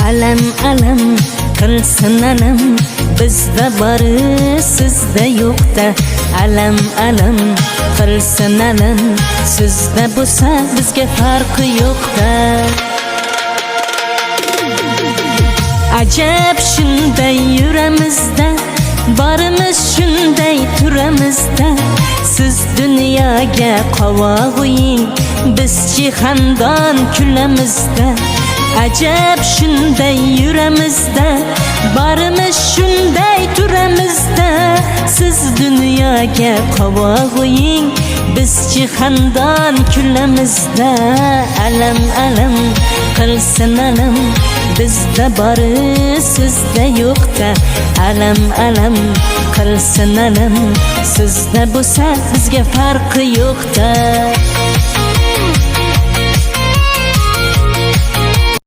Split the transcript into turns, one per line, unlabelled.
alam alam qilsin alam, bizda bori sizda yo'qda. Alam alam qilsin alam, sizda bo'lsa bizga farqi yo'qda. Ajab shunday yuramizda, barimiz shunday turamizda. Siz dunyoga qovog'ing, biz jihandon kulamizda. Ajab shunday yuramizda, barimiz shunday turamizda. Siz dunyoga qovog'ing, biz jihandon kulamizda. Alam alam qilsin alam, bizda bori sizda yo'qda. Alam alam qilsin alam, sizda bo'lsa bizga farqi yo'qda.